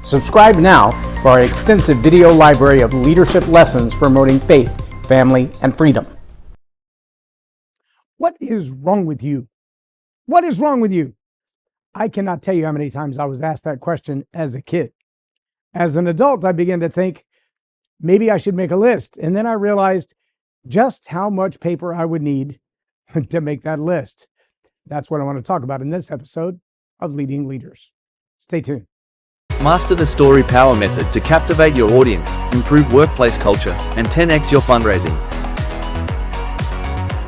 Subscribe now for our extensive video library of leadership lessons promoting faith, family, and freedom. What is wrong with you? What is wrong with you? I cannot tell you how many times I was asked that question as a kid. As an adult, I began to think maybe I should make a list. And then I realized just how much paper I would need to make that list. That's what I want to talk about in this episode of Leading Leaders. Stay tuned. Master the StoryPower Method to captivate your audience, improve workplace culture, and 10x your fundraising.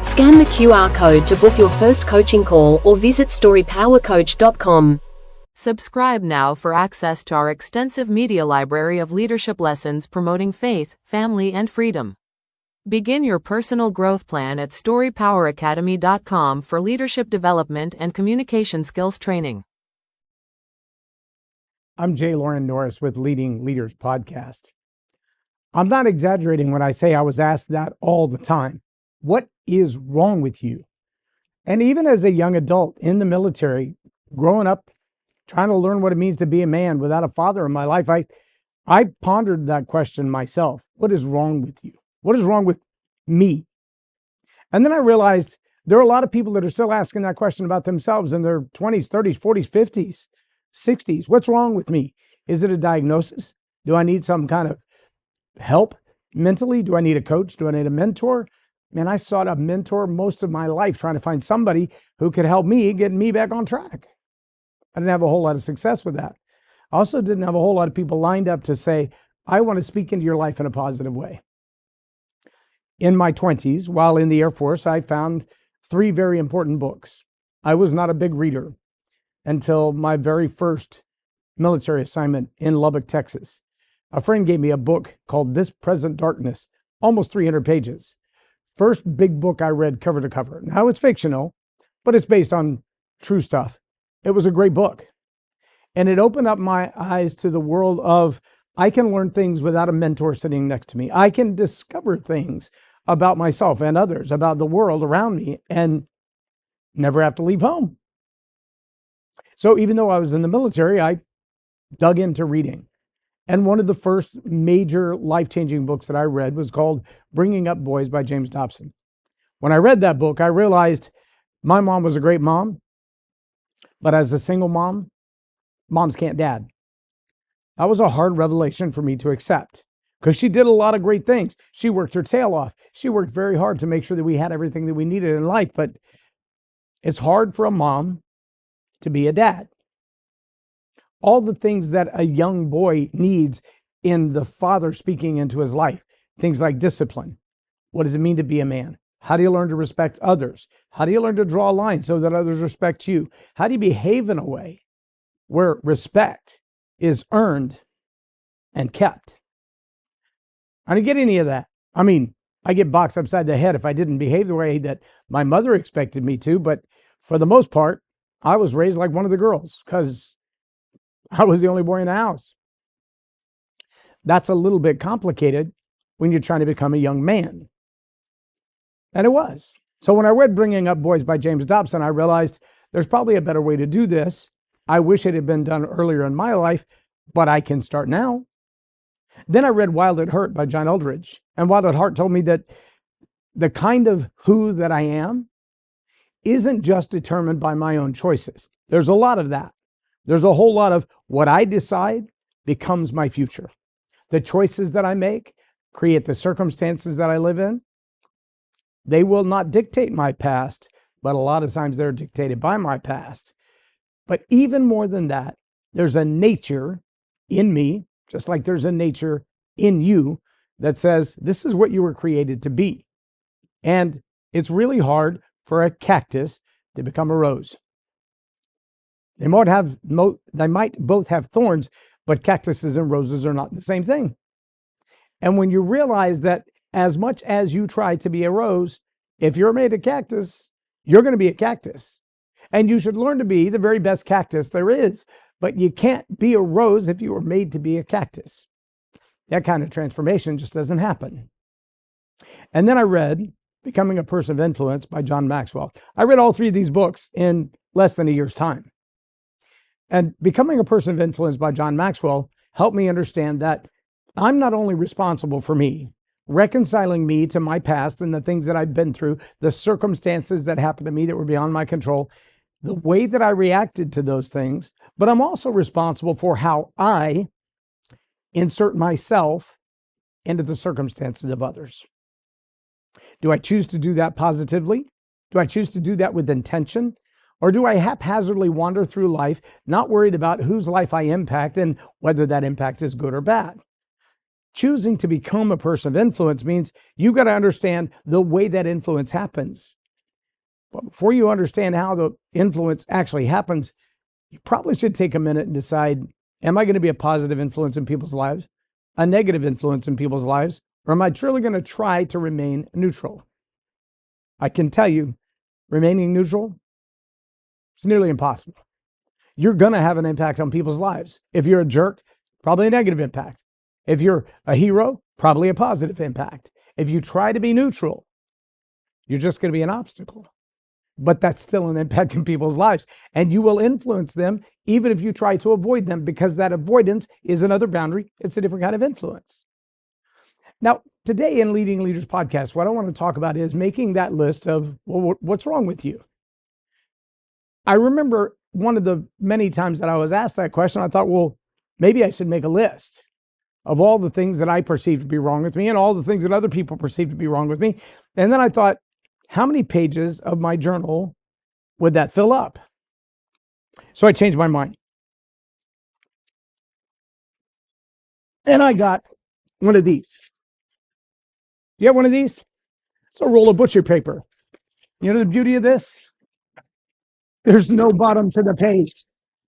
Scan the QR code to book your first coaching call or visit StoryPowerCoach.com. Subscribe now for access to our extensive media library of leadership lessons promoting faith, family, and freedom. Begin your personal growth plan at StoryPowerAcademy.com for leadership development and communication skills training. I'm Loren Norris with Leading Leaders Podcast. I'm not exaggerating when I say I was asked that all the time. What is wrong with you? And even as a young adult in the military, growing up, trying to learn what it means to be a man without a father in my life, I pondered that question myself. What is wrong with you? What is wrong with me? And then I realized there are a lot of people that are still asking that question about themselves in their 20s, 30s, 40s, 50s, 60s. What's wrong with me? Is it a diagnosis? Do I need some kind of help mentally? Do I need a coach? Do I need a mentor? Man, I sought a mentor most of my life trying to find somebody who could help me get me back on track. I didn't have a whole lot of success with that. I also didn't have a whole lot of people lined up to say, I want to speak into your life in a positive way. In my 20s, while in the Air Force, I found 3 very important books. I was not a big reader until my very first military assignment in Lubbock, Texas. A friend gave me a book called This Present Darkness, almost 300 pages. First big book I read cover to cover. Now it's fictional, but it's based on true stuff. It was a great book. And it opened up my eyes to the world of I can learn things without a mentor sitting next to me. I can discover things about myself and others, about the world around me, and never have to leave home. So even though I was in the military, I dug into reading. And one of the first major life-changing books that I read was called Bringing Up Boys by James Dobson. When I read that book, I realized my mom was a great mom, but as a single mom, moms can't dad. That was a hard revelation for me to accept because she did a lot of great things. She worked her tail off. She worked very hard to make sure that we had everything that we needed in life, but it's hard for a mom to be a dad. All the things that a young boy needs in the father speaking into his life, things like discipline. What does it mean to be a man? How do you learn to respect others? How do you learn to draw a line so that others respect you? How do you behave in a way where respect is earned and kept? I didn't get any of that. I mean, I get boxed upside the head if I didn't behave the way that my mother expected me to, but for the most part, I was raised like one of the girls because I was the only boy in the house. That's a little bit complicated when you're trying to become a young man. And it was. So when I read Bringing Up Boys by James Dobson, I realized there's probably a better way to do this. I wish it had been done earlier in my life, but I can start now. Then I read Wild at Heart by John Eldredge. And Wild at Heart told me that the kind of who that I am isn't just determined by my own choices. There's a lot of that. There's a whole lot of what I decide becomes my future. The choices that I make create the circumstances that I live in. They will not dictate my past, but a lot of times they're dictated by my past. But even more than that, there's a nature in me, just like there's a nature in you that says this is what you were created to be. And it's really hard for a cactus to become a rose. They might both have thorns, but cactuses and roses are not the same thing. And when you realize that as much as you try to be a rose, if you're made of cactus, you're going to be a cactus. And you should learn to be the very best cactus there is. But you can't be a rose if you were made to be a cactus. That kind of transformation just doesn't happen. And then I read Becoming a Person of Influence by John Maxwell. I read all 3 of these books in less than a year's time. And Becoming a Person of Influence by John Maxwell helped me understand that I'm not only responsible for me, reconciling me to my past and the things that I've been through, the circumstances that happened to me that were beyond my control, the way that I reacted to those things, but I'm also responsible for how I insert myself into the circumstances of others. Do I choose to do that positively? Do I choose to do that with intention? Or do I haphazardly wander through life, not worried about whose life I impact and whether that impact is good or bad? Choosing to become a person of influence means you've got to understand the way that influence happens. But before you understand how the influence actually happens, you probably should take a minute and decide, am I going to be a positive influence in people's lives, a negative influence in people's lives, or am I truly going to try to remain neutral? I can tell you, remaining neutral is nearly impossible. You're going to have an impact on people's lives. If you're a jerk, probably a negative impact. If you're a hero, probably a positive impact. If you try to be neutral, you're just going to be an obstacle. But that's still an impact in people's lives. And you will influence them even if you try to avoid them, because that avoidance is another boundary. It's a different kind of influence. Now, today in Leading Leaders Podcast, what I want to talk about is making that list of, well, what's wrong with you? I remember one of the many times that I was asked that question, I thought, well, maybe I should make a list of all the things that I perceive to be wrong with me and all the things that other people perceive to be wrong with me. And then I thought, how many pages of my journal would that fill up? So I changed my mind. And I got one of these. You have one of these? It's a roll of butcher paper. You know the beauty of this? There's no bottom to the page.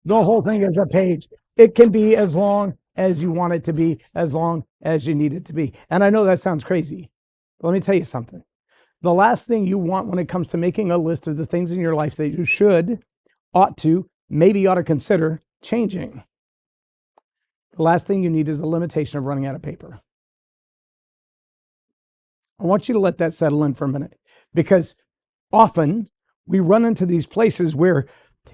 The whole thing is a page. It can be as long as you want it to be, as long as you need it to be. And I know that sounds crazy, but let me tell you something. The last thing you want when it comes to making a list of the things in your life that you should, ought to, maybe ought to consider changing. The last thing you need is a limitation of running out of paper. I want you to let that settle in for a minute, because often we run into these places where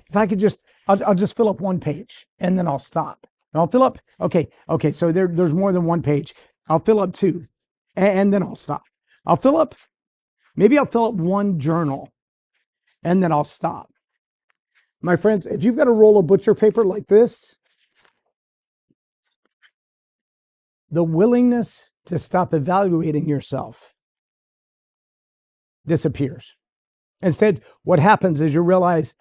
if I could just, I'll just fill up one page and then I'll stop. And I'll fill up, okay, so there's more than one page. I'll fill up two and then I'll stop. Maybe I'll fill up one journal and then I'll stop. My friends, if you've got a roll of butcher paper like this, the willingness to stop evaluating yourself disappears. Instead, what happens is you realize,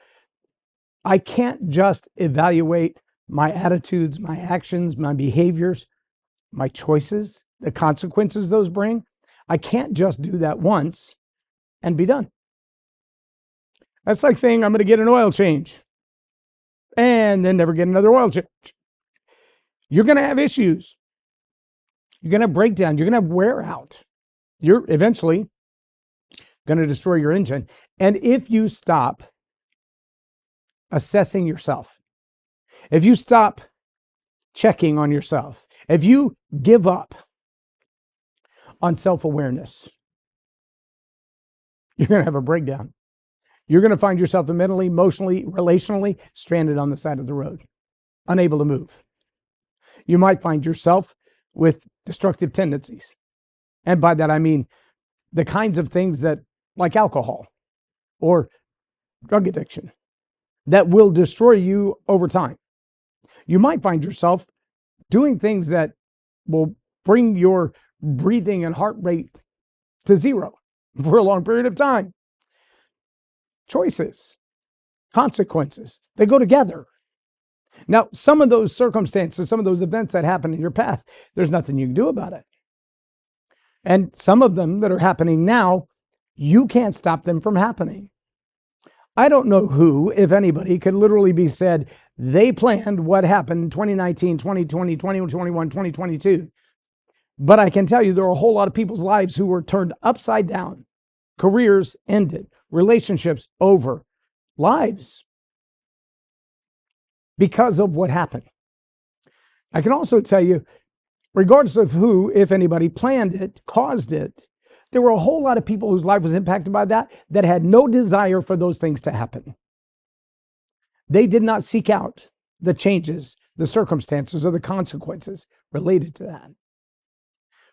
I can't just evaluate my attitudes, my actions, my behaviors, my choices, the consequences those bring. I can't just do that once and be done. That's like saying I'm going to get an oil change and then never get another oil change. You're going to have issues. You're going to have breakdown. You're going to have wear out. You're eventually going to destroy your engine. And if you stop assessing yourself, if you stop checking on yourself, if you give up on self-awareness, you're going to have a breakdown. You're going to find yourself mentally, emotionally, relationally stranded on the side of the road, unable to move. You might find yourself with destructive tendencies. And by that, I mean the kinds of things that, like alcohol or drug addiction, that will destroy you over time. You might find yourself doing things that will bring your breathing and heart rate to zero for a long period of time. Choices, consequences, they go together. Now, some of those circumstances, some of those events that happened in your past, there's nothing you can do about it. And some of them that are happening now, you can't stop them from happening. I don't know who, if anybody, could literally be said they planned what happened in 2019, 2020, 2021, 2022. But I can tell you there are a whole lot of people's lives who were turned upside down. Careers ended, relationships over, lives because of what happened. I can also tell you, regardless of who, if anybody, planned it, caused it, there were a whole lot of people whose life was impacted by that had no desire for those things to happen. They did not seek out the changes, the circumstances or the consequences related to that.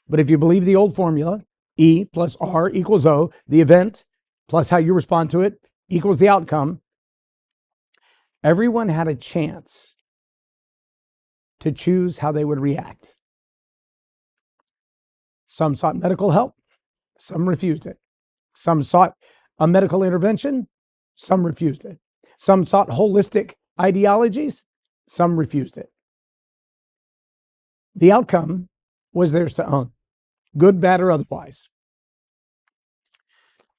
But if you believe the old formula, E plus R equals O, the event plus how you respond to it equals the outcome, everyone had a chance to choose how they would react. Some sought medical help, some refused it. Some sought a medical intervention, some refused it. Some sought holistic ideologies, some refused it. The outcome was theirs to own, good, bad, or otherwise.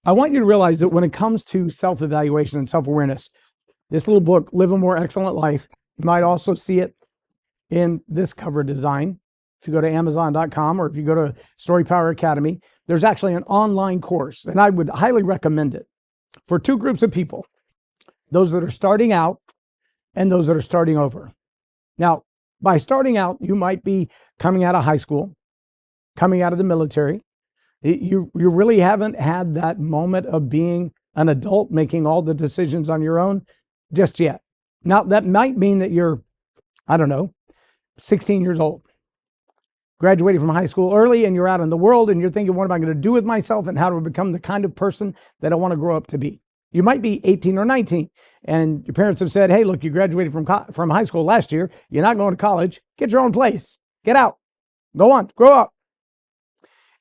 I want you to realize that when it comes to self-evaluation and self-awareness, this little book, Live a More Excellent Life, you might also see it in this cover design. If you go to Amazon.com or if you go to StoryPower Academy, there's actually an online course, and I would highly recommend it for two groups of people, those that are starting out and those that are starting over. Now, by starting out, you might be coming out of high school, coming out of the military. You really haven't had that moment of being an adult, making all the decisions on your own just yet. Now, that might mean that you're, 16 years old, graduated from high school early, and you're out in the world and you're thinking, what am I going to do with myself and how to become the kind of person that I want to grow up to be? You might be 18 or 19 and your parents have said, hey, look, you graduated from high school last year. You're not going to college. Get your own place. Get out. Go on. Grow up.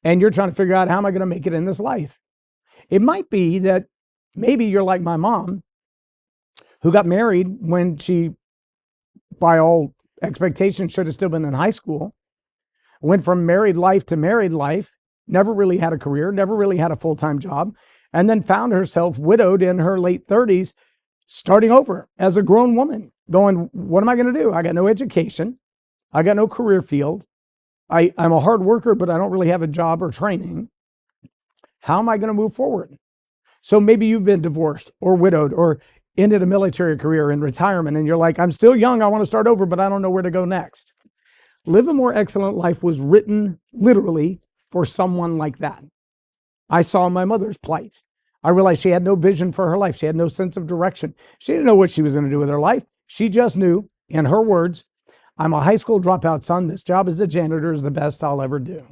And you're trying to figure out, how am I going to make it in this life? It might be that maybe you're like my mom, who got married when she, by all expectations, should have still been in high school. Went from married life to married life, never really had a career, never really had a full-time job, and then found herself widowed in her late 30s, starting over as a grown woman, going, what am I going to do? I got no education. I got no career field. I'm a hard worker, but I don't really have a job or training. How am I going to move forward? So maybe you've been divorced or widowed or ended a military career in retirement, and you're like, I'm still young. I want to start over, but I don't know where to go next. Live a More Excellent Life was written literally for someone like that. I saw my mother's plight. I realized she had no vision for her life. She had no sense of direction. She didn't know what she was going to do with her life. She just knew, in her words, I'm a high school dropout son. This job as a janitor is the best I'll ever do.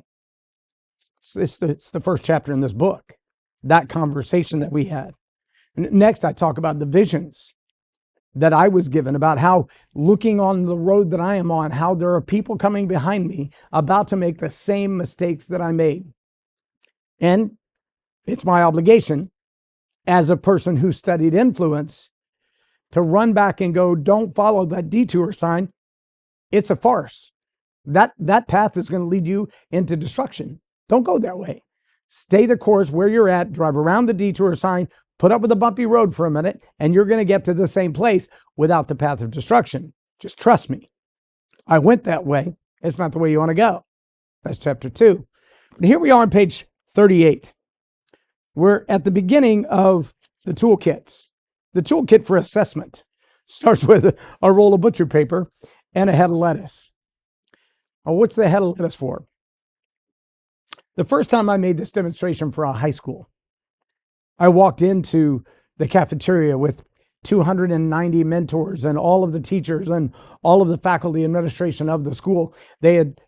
So it's the first chapter in this book, that conversation that we had. Next, I talk about the visions that I was given about how, looking on the road that I am on, how there are people coming behind me about to make the same mistakes that I made. And it's my obligation as a person who studied influence to run back and go, don't follow that detour sign. It's a farce. That path is going to lead you into destruction. Don't go that way. Stay the course where you're at, drive around the detour sign, put up with a bumpy road for a minute, and you're going to get to the same place without the path of destruction. Just trust me. I went that way. It's not the way you want to go. That's chapter 2. But here we are on page 38. We're at the beginning of the toolkits. The toolkit for assessment starts with a roll of butcher paper and a head of lettuce. Well, what's the head of lettuce for? The first time I made this demonstration for a high school, I walked into the cafeteria with 290 mentors and all of the teachers and all of the faculty administration of the school. They had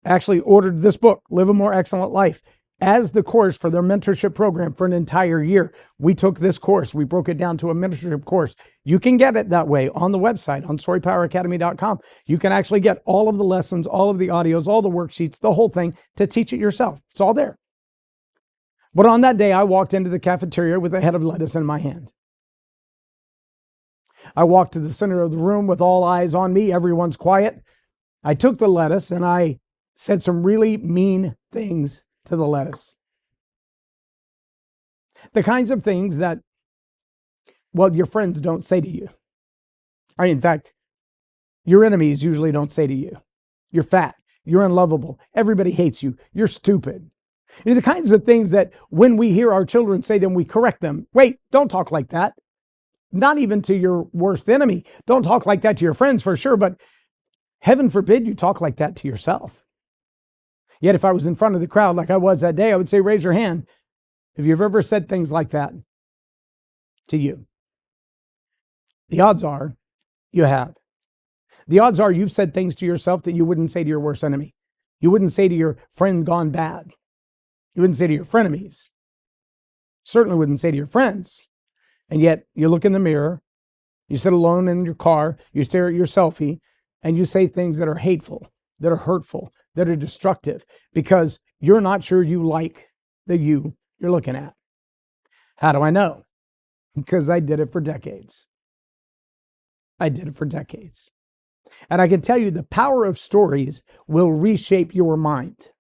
actually ordered this book, Live a More Excellent Life, as the course for their mentorship program for an entire year. We took this course. We broke it down to a mentorship course. You can get it that way on the website, on StoryPowerAcademy.com. You can actually get all of the lessons, all of the audios, all the worksheets, the whole thing, to teach it yourself. It's all there. But on that day, I walked into the cafeteria with a head of lettuce in my hand. I walked to the center of the room with all eyes on me. Everyone's quiet. I took the lettuce and I said some really mean things to the lettuce. The kinds of things that, well, your friends don't say to you. In fact, your enemies usually don't say to you. You're fat. You're unlovable. Everybody hates you. You're stupid. You know, the kinds of things that when we hear our children say them, we correct them. Wait, don't talk like that. Not even to your worst enemy. Don't talk like that to your friends for sure, but heaven forbid you talk like that to yourself. Yet if I was in front of the crowd like I was that day, I would say, raise your hand if you've ever said things like that to you. The odds are you have. The odds are you've said things to yourself that you wouldn't say to your worst enemy. You wouldn't say to your friend gone bad. You wouldn't say to your frenemies. Certainly wouldn't say to your friends. And yet you look in the mirror, you sit alone in your car, you stare at your selfie, and you say things that are hateful, that are hurtful, that are destructive, because you're not sure you like the you you're looking at. How do I know? Because I did it for decades. I did it for decades. And I can tell you the power of stories will reshape your mind.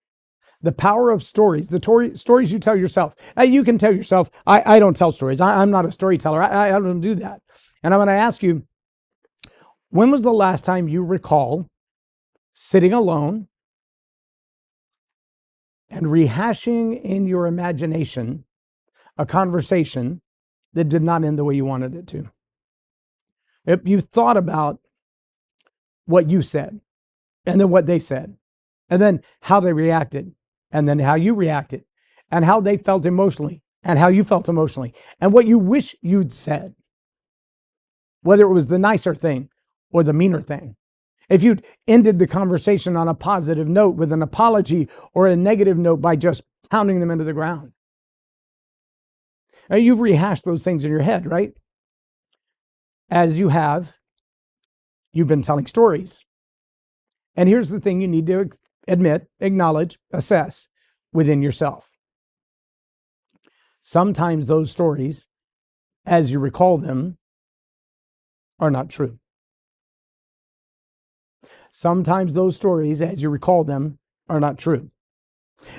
The power of stories, the stories you tell yourself. You can tell yourself, I don't tell stories. I'm not a storyteller. I don't do that. And I'm going to ask you, when was the last time you recall sitting alone and rehashing in your imagination a conversation that did not end the way you wanted it to? If you thought about what you said, and then what they said, and then how they reacted, and then how you reacted, and how they felt emotionally, and how you felt emotionally, and what you wish you'd said, whether it was the nicer thing or the meaner thing. If you'd ended the conversation on a positive note with an apology or a negative note by just pounding them into the ground. Now, you've rehashed those things in your head, right? As you have, you've been telling stories. And here's the thing you need to admit, acknowledge, assess within yourself. Sometimes those stories, as you recall them, are not true. Sometimes those stories, as you recall them, are not true.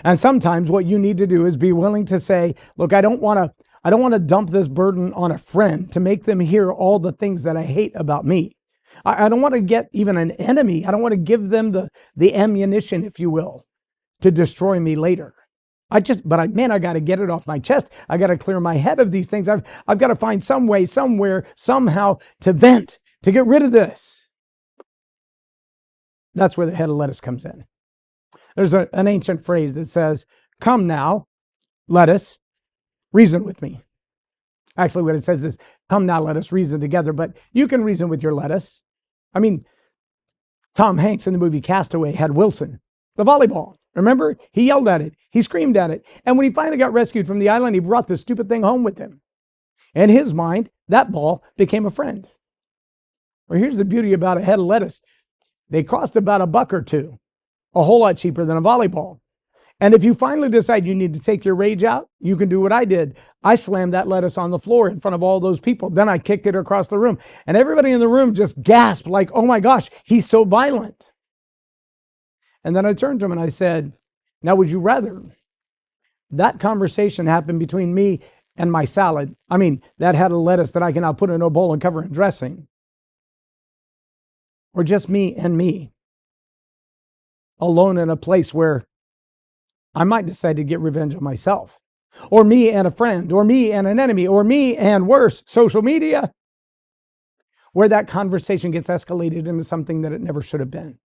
And sometimes what you need to do is be willing to say, look, I don't want to dump this burden on a friend to make them hear all the things that I hate about me. I don't want to get even an enemy. I don't want to give them the ammunition, if you will, to destroy me later. I got to get it off my chest. I got to clear my head of these things. I've got to find some way, somewhere, somehow to vent, to get rid of this. That's where the head of lettuce comes in. There's an ancient phrase that says, come now, lettuce, reason with me. Actually, what it says is, come now, let us reason together. But you can reason with your lettuce. I mean, Tom Hanks in the movie Castaway had Wilson, the volleyball. Remember? He yelled at it. He screamed at it. And when he finally got rescued from the island, he brought the stupid thing home with him. In his mind, that ball became a friend. Well, here's the beauty about a head of lettuce. They cost about $1 or $2, a whole lot cheaper than a volleyball. And if you finally decide you need to take your rage out, you can do what I did. I slammed that lettuce on the floor in front of all those people. Then I kicked it across the room. And everybody in the room just gasped like, oh my gosh, he's so violent. And then I turned to him and I said, now would you rather that conversation happen between me and my salad? I mean, that head of lettuce that I can now put in a bowl and cover in dressing. Or just me and me, alone in a place where I might decide to get revenge on myself, or me and a friend, or me and an enemy, or me and worse, social media, where that conversation gets escalated into something that it never should have been.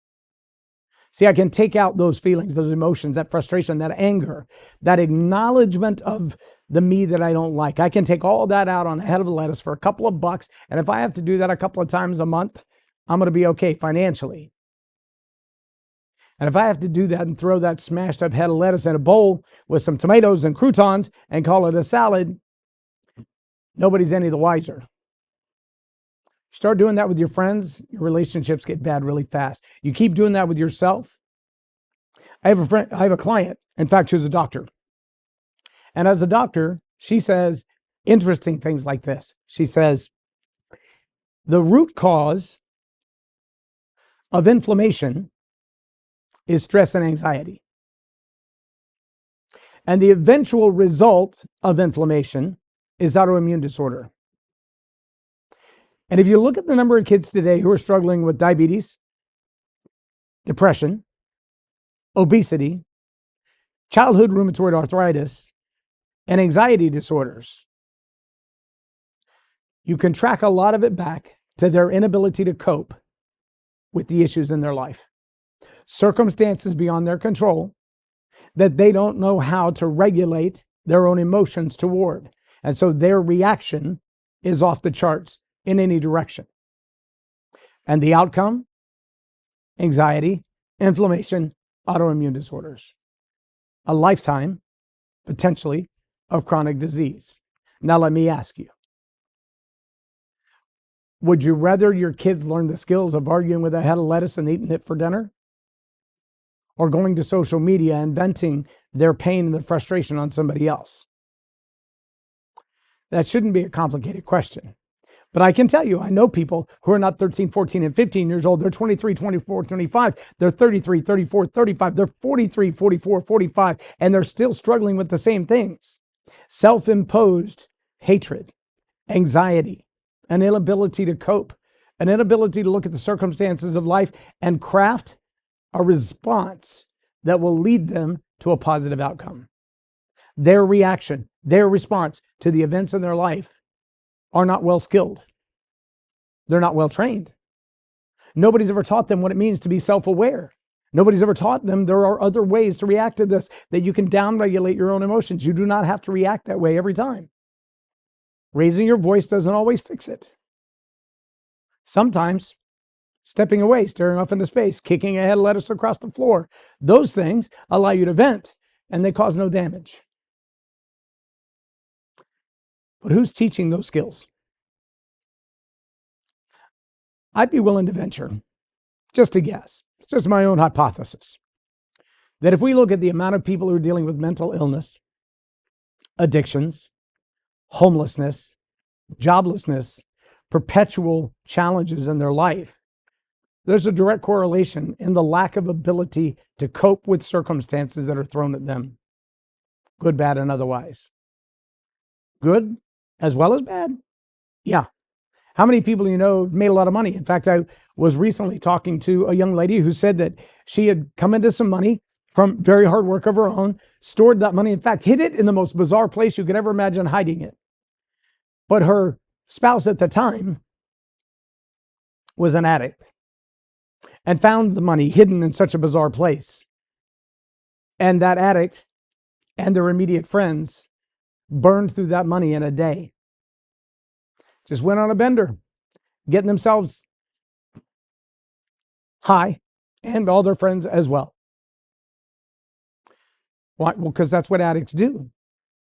See, I can take out those feelings, those emotions, that frustration, that anger, that acknowledgement of the me that I don't like. I can take all that out on a head of lettuce for a couple of bucks. And if I have to do that a couple of times a month, I'm going to be okay financially. And if I have to do that and throw that smashed up head of lettuce in a bowl with some tomatoes and croutons and call it a salad, nobody's any the wiser. Start doing that with your friends, your relationships get bad really fast. You keep doing that with yourself. I have a client, in fact, who's a doctor. And as a doctor, she says interesting things like this. She says, the root cause of inflammation is stress and anxiety. And the eventual result of inflammation is autoimmune disorder. And if you look at the number of kids today who are struggling with diabetes, depression, obesity, childhood rheumatoid arthritis, and anxiety disorders, you can track a lot of it back to their inability to cope with the issues in their life. Circumstances beyond their control that they don't know how to regulate their own emotions toward. And so their reaction is off the charts in any direction. And the outcome anxiety, inflammation, autoimmune disorders. A lifetime, potentially, of chronic disease. Now let me ask you, would you rather your kids learn the skills of arguing with a head of lettuce and eating it for dinner? Or going to social media and venting their pain and their frustration on somebody else? That shouldn't be a complicated question. But I can tell you, I know people who are not 13, 14, and 15 years old. They're 23, 24, 25. They're 33, 34, 35. They're 43, 44, 45, and they're still struggling with the same things. Self-imposed hatred, anxiety, an inability to cope, an inability to look at the circumstances of life and craft a response that will lead them to a positive outcome. Their reaction, their response to the events in their life are not well skilled. They're not well trained. Nobody's ever taught them what it means to be self-aware. Nobody's ever taught them there are other ways to react to this, that you can downregulate your own emotions. You do not have to react that way every time. Raising your voice doesn't always fix it. Sometimes stepping away, staring off into space, kicking a head of lettuce across the floor, those things allow you to vent and they cause no damage. But who's teaching those skills? I'd be willing to venture, just a guess, it's just my own hypothesis, that if we look at the amount of people who are dealing with mental illness, addictions, homelessness, joblessness, perpetual challenges in their life, there's a direct correlation in the lack of ability to cope with circumstances that are thrown at them, good, bad, and otherwise. Good as well as bad? Yeah. How many people do you know have made a lot of money? In fact, I was recently talking to a young lady who said that she had come into some money from very hard work of her own, stored that money, in fact, hid it in the most bizarre place you could ever imagine hiding it. But her spouse at the time was an addict and found the money hidden in such a bizarre place. And that addict and their immediate friends burned through that money in a day. Just went on a bender, getting themselves high and all their friends as well. Why? Well, because that's what addicts do.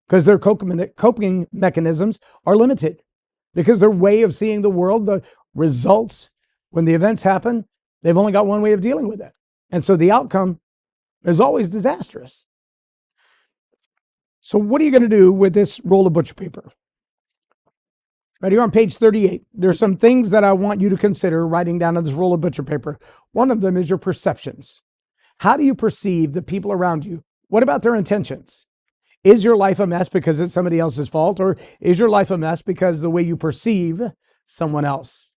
Because their coping mechanisms are limited. Because their way of seeing the world, the results, when the events happen, they've only got one way of dealing with it. And so the outcome is always disastrous. So what are you going to do with this roll of butcher paper? Right here on page 38, there's some things that I want you to consider writing down on this roll of butcher paper. One of them is your perceptions. How do you perceive the people around you? What about their intentions? Is your life a mess because it's somebody else's fault? Or is your life a mess because the way you perceive someone else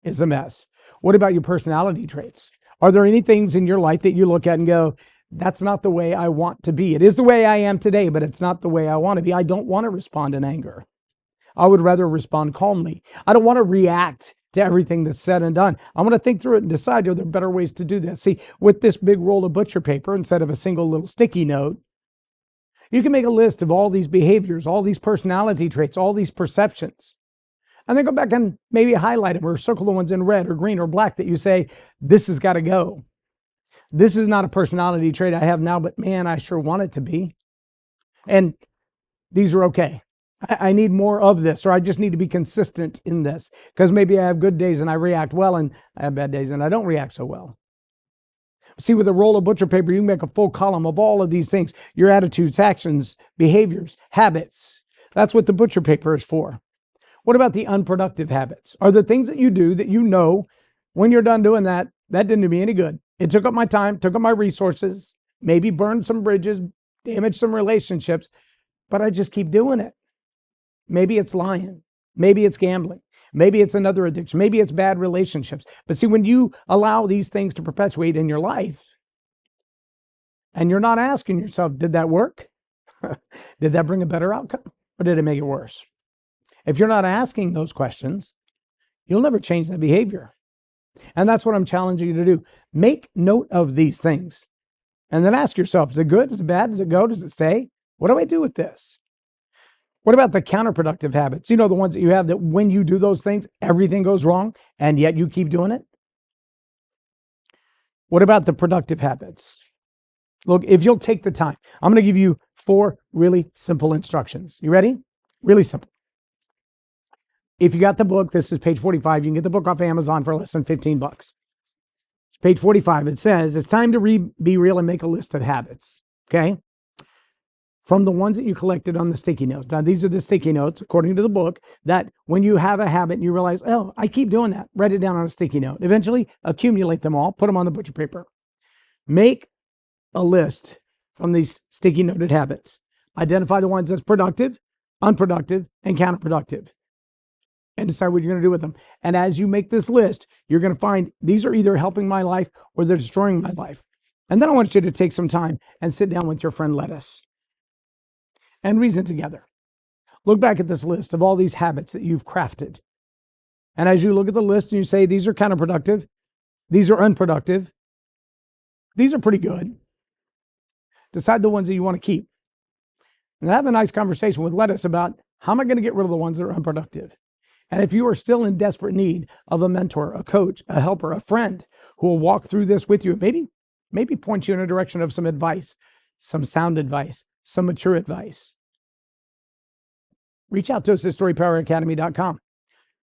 is a mess? What about your personality traits? Are there any things in your life that you look at and go, that's not the way I want to be? It is the way I am today, but it's not the way I want to be. I don't want to respond in anger. I would rather respond calmly. I don't want to react to everything that's said and done. I want to think through it and decide, are there better ways to do this? See, with this big roll of butcher paper, instead of a single little sticky note, you can make a list of all these behaviors, all these personality traits, all these perceptions, and then go back and maybe highlight them or circle the ones in red or green or black that you say, this has got to go. This is not a personality trait I have now, but man, I sure want it to be. And these are okay. I need more of this, or I just need to be consistent in this, because maybe I have good days and I react well, and I have bad days and I don't react so well. See, with a roll of butcher paper, you can make a full column of all of these things, your attitudes, actions, behaviors, habits. That's what the butcher paper is for. What about the unproductive habits? Are the things that you do that you know when you're done doing that didn't do me any good? It took up my time, took up my resources, maybe burned some bridges, damaged some relationships, but I just keep doing it. Maybe it's lying. Maybe it's gambling. Maybe it's another addiction. Maybe it's bad relationships. But see, when you allow these things to perpetuate in your life, and you're not asking yourself, did that work? Did that bring a better outcome? Or did it make it worse? If you're not asking those questions, you'll never change that behavior. And that's what I'm challenging you to do. Make note of these things. And then ask yourself, is it good? Is it bad? Does it go? Does it stay? What do I do with this? What about the counterproductive habits? You know, the ones that you have that when you do those things, everything goes wrong, and yet you keep doing it? What about the productive habits? Look, if you'll take the time, I'm going to give you 4 really simple instructions. You ready? Really simple. If you got the book, this is page 45. You can get the book off Amazon for less than $15. It's page 45. It says, it's time to be real and make a list of habits. Okay? From the ones that you collected on the sticky notes. Now, these are the sticky notes, according to the book, that when you have a habit and you realize, oh, I keep doing that, write it down on a sticky note. Eventually, accumulate them all, put them on the butcher paper. Make a list from these sticky noted habits. Identify the ones that's productive, unproductive, and counterproductive, and decide what you're going to do with them. And as you make this list, you're going to find these are either helping my life or they're destroying my life. And then I want you to take some time and sit down with your friend Lettuce and reason together. Look back at this list of all these habits that you've crafted. And as you look at the list and you say, these are counterproductive, these are unproductive, these are pretty good, decide the ones that you want to keep. And have a nice conversation with Lettuce about how am I going to get rid of the ones that are unproductive? And if you are still in desperate need of a mentor, a coach, a helper, a friend who will walk through this with you, maybe point you in a direction of some advice, some sound advice, some mature advice, reach out to us at StoryPowerAcademy.com.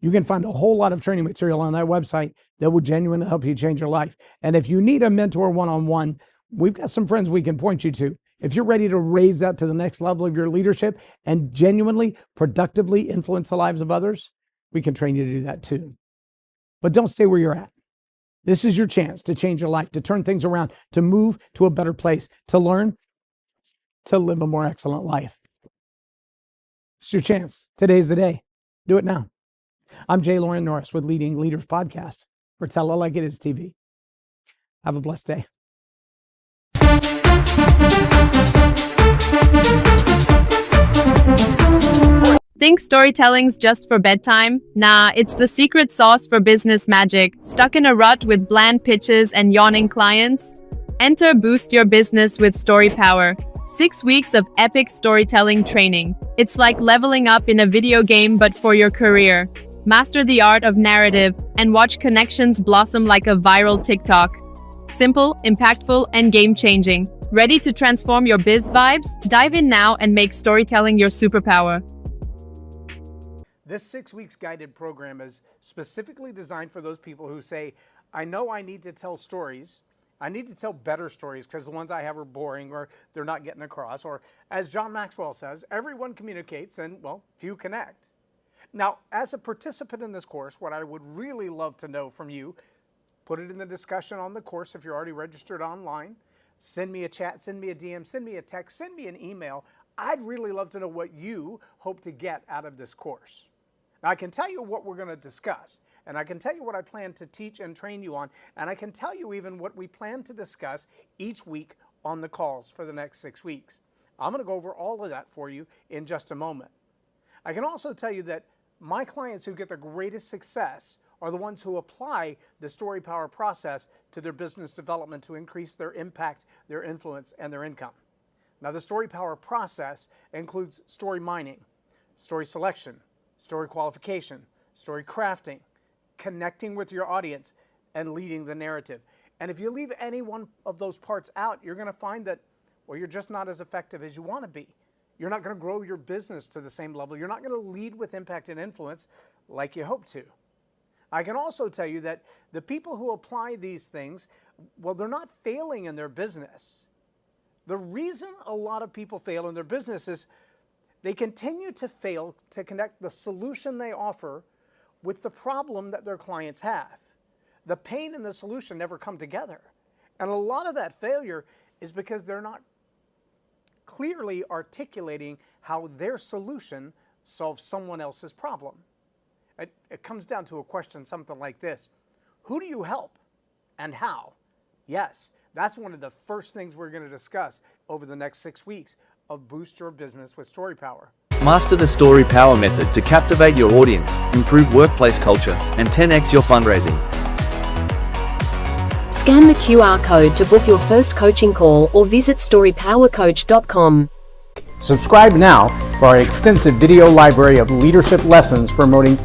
You can find a whole lot of training material on that website that will genuinely help you change your life. And if you need a mentor one-on-one, we've got some friends we can point you to. If you're ready to raise that to the next level of your leadership and genuinely, productively influence the lives of others, we can train you to do that too. But don't stay where you're at. This is your chance to change your life, to turn things around, to move to a better place, to learn, to live a more excellent life. It's your chance. Today's the day. Do it now. I'm Loren Norris with Leading Leaders Podcast for Tell It Like It Is TV. Have a blessed day. Think storytelling's just for bedtime? Nah, it's the secret sauce for business magic. Stuck in a rut with bland pitches and yawning clients? Enter Boost Your Business with StoryPower. 6 weeks of epic storytelling training. It's like leveling up in a video game but for your career. Master the art of narrative and watch connections blossom like a viral TikTok. Simple, impactful, and game-changing. Ready to transform your biz vibes? Dive in now and make storytelling your superpower. This 6 weeks guided program is specifically designed for those people who say, I know I need to tell stories. I need to tell better stories because the ones I have are boring or they're not getting across. Or as John Maxwell says, everyone communicates and, well, few connect. Now, as a participant in this course, what I would really love to know from you, put it in the discussion on the course if you're already registered online. Send me a chat, send me a DM, send me a text, send me an email. I'd really love to know what you hope to get out of this course. Now, I can tell you what we're going to discuss, and I can tell you what I plan to teach and train you on, and I can tell you even what we plan to discuss each week on the calls for the next 6 weeks. I'm going to go over all of that for you in just a moment. I can also tell you that my clients who get the greatest success are the ones who apply the StoryPower process to their business development to increase their impact, their influence, and their income. Now, the StoryPower process includes story mining, story selection, story qualification, story crafting, connecting with your audience, and leading the narrative. And if you leave any one of those parts out, you're going to find that, well, you're just not as effective as you want to be. You're not going to grow your business to the same level. You're not going to lead with impact and influence like you hope to. I can also tell you that the people who apply these things, well, they're not failing in their business. The reason a lot of people fail in their business is they continue to fail to connect the solution they offer with the problem that their clients have. The pain and the solution never come together. And a lot of that failure is because they're not clearly articulating how their solution solves someone else's problem. It comes down to a question something like this: who do you help and how? Yes, that's one of the first things we're going to discuss over the next 6 weeks of Boost Your Business with StoryPower. Master the StoryPower Method to captivate your audience, improve workplace culture, and 10x your fundraising. Scan the QR code to book your first coaching call or visit StoryPowerCoach.com. Subscribe now for our extensive video library of leadership lessons promoting